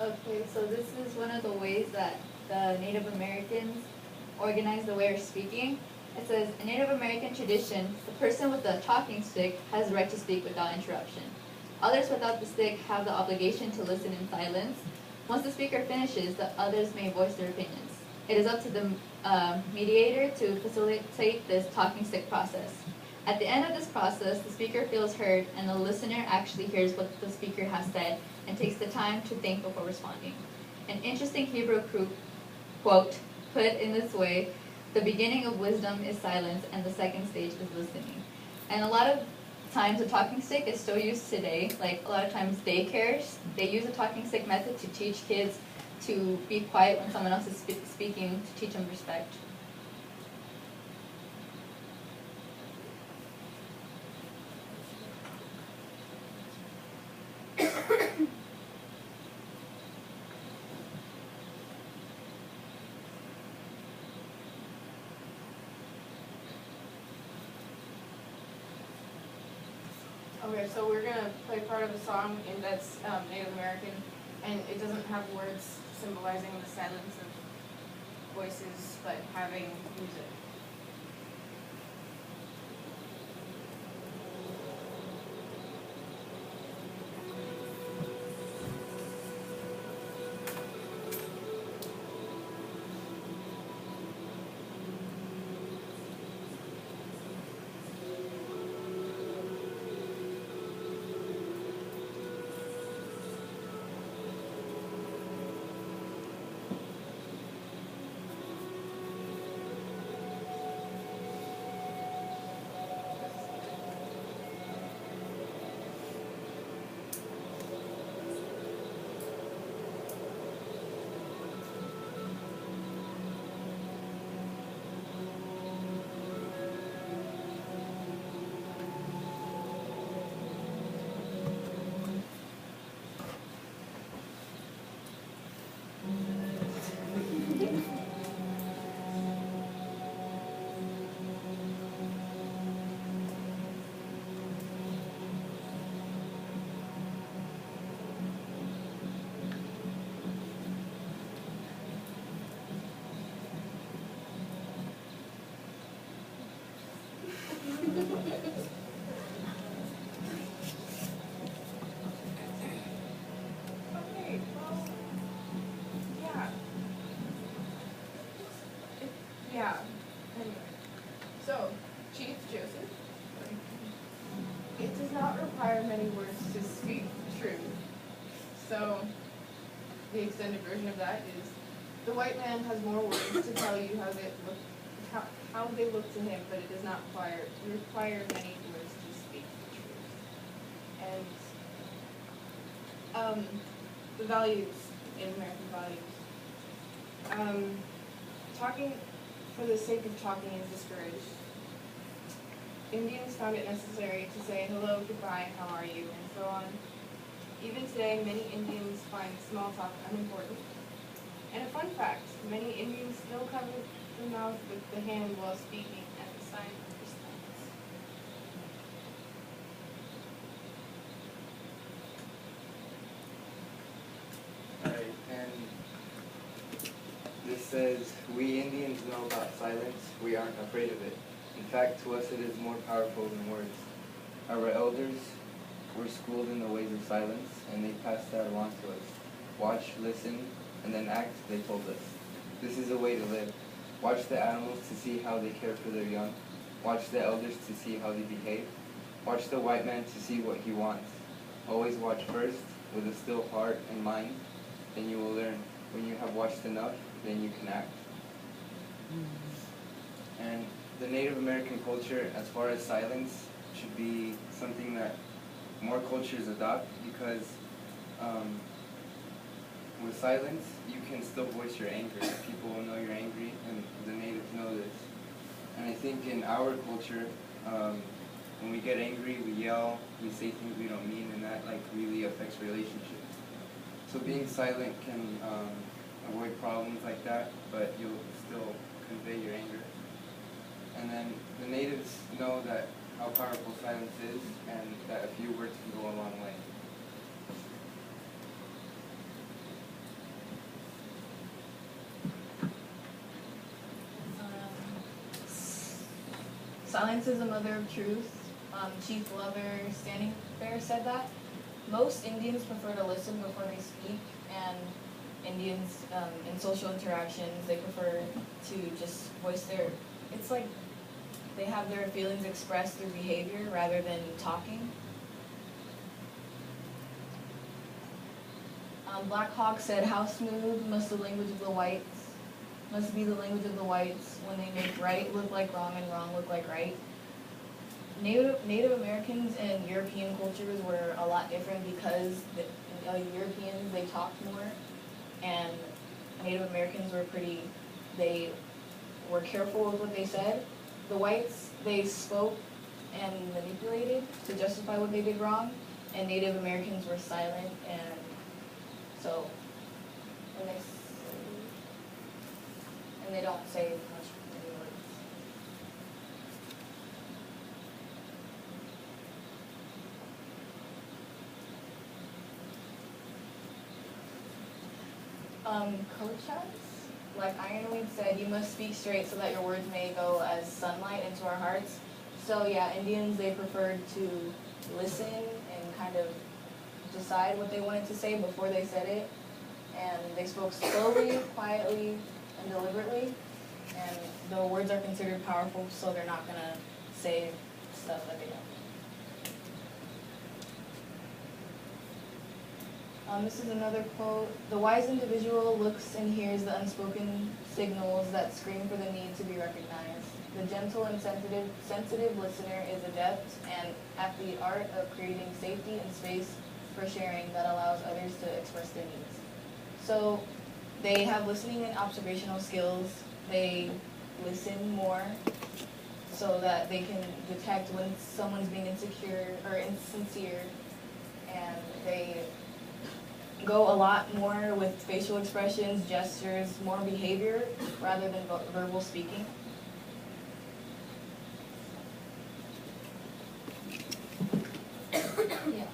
Okay, so this is one of the ways that the Native Americans organize the way of speaking. It says, in Native American tradition, the person with the talking stick has the right to speak without interruption. Others without the stick have the obligation to listen in silence. Once the speaker finishes, the others may voice their opinions. It is up to the mediator to facilitate this talking stick process. At the end of this process, the speaker feels heard, and the listener actually hears what the speaker has said and takes the time to think before responding. An interesting Hebrew quote put in this way, the beginning of wisdom is silence, and the second stage is listening. And a lot of times a talking stick is still used today. Like a lot of times daycares, they use a talking stick method to teach kids to be quiet when someone else is speaking, to teach them respect. Okay, so we're gonna play part of a song that's Native American, and it doesn't have words symbolizing the silence of voices, but having music. Okay, well, yeah. Yeah. Anyway, so Chief Joseph, it does not require many words to speak truth. So the extended version of that is the white man has more words to tell you how they look to him, but it does not require many words to speak the truth. And the values in American values. Talking for the sake of talking is discouraged. Indians found it necessary to say hello, goodbye, how are you, and so on. Even today, many Indians find small talk unimportant. And a fun fact, many Indians still cover the mouth with the hand while speaking as a sign of respect. Alright, and this says, we Indians know about silence, we aren't afraid of it. In fact, to us it is more powerful than words. Our elders were schooled in the ways of silence, and they passed that along to us. Watch, listen, and then act, they told us. This is a way to live. Watch the animals to see how they care for their young. Watch the elders to see how they behave. Watch the white man to see what he wants. Always watch first, with a still heart and mind, then you will learn. When you have watched enough, then you can act. And the Native American culture, as far as silence, should be something that more cultures adopt, because with silence, you can still voice your anger. People will know you're angry, and the natives know this. And I think in our culture, when we get angry, we yell, we say things we don't mean, and that really affects relationships. So being silent can avoid problems like that, but you'll still convey your anger. And then the natives know that how powerful silence is, and that a few words can go a long way. Silence is the mother of truth. Chief Lover Standing Bear said that. Most Indians prefer to listen before they speak, and Indians in social interactions, they prefer to just voice their, it's like they have their feelings expressed through behavior rather than talking. Black Hawk said, "How smooth must be the language of the whites when they make right look like wrong and wrong look like right." Native Americans and European cultures were a lot different because the Europeans, they talked more, and Native Americans they were careful with what they said. The whites, they spoke and manipulated to justify what they did wrong, and Native Americans were silent, and so when they and they don't say much any words. Coachas, like Ironweed said, "You must speak straight so that your words may go as sunlight into our hearts." So yeah, Indians, they preferred to listen and kind of decide what they wanted to say before they said it, and they spoke slowly, quietly, and deliberately, and the words are considered powerful, so they're not gonna say stuff that they don't. This is another quote. "The wise individual looks and hears the unspoken signals that scream for the need to be recognized. The gentle and sensitive listener is adept and at the art of creating safety and space for sharing that allows others to express their needs." So they have listening and observational skills. They listen more so that they can detect when someone's being insecure or insincere, and they go a lot more with facial expressions, gestures, more behavior rather than verbal speaking. Yeah.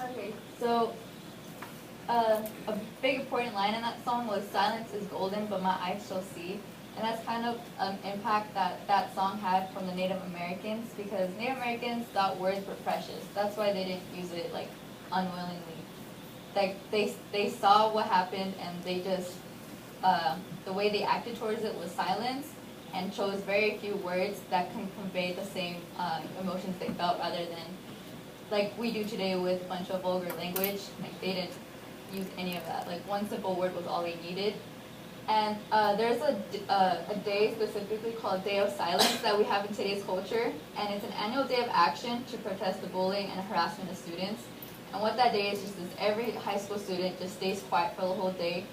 Okay, so a big important line in that song was "Silence is golden, but my eyes shall see," and that's kind of an impact that that song had from the Native Americans, because Native Americans thought words were precious. That's why they didn't use it like unwillingly. Like they saw what happened, and they just the way they acted towards it was silence, and chose very few words that can convey the same emotions they felt, rather than like we do today with a bunch of vulgar language. Like they didn't use any of that. Like one simple word was all they needed. And there's a day specifically called Day of Silence that we have in today's culture, and it's an annual day of action to protest the bullying and harassment of students. And what that day is just is every high school student just stays quiet for the whole day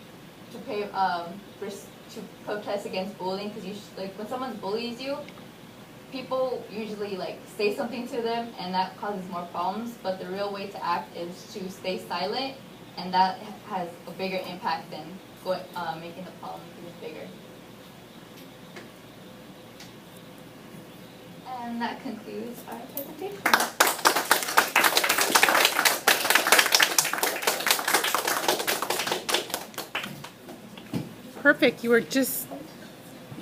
to to protest against bullying, because like when someone bullies you, people usually like say something to them, and that causes more problems. But the real way to act is to stay silent, and that has a bigger impact than making the problem even bigger. And that concludes our presentation. Perfect. You were just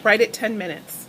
right at 10 minutes.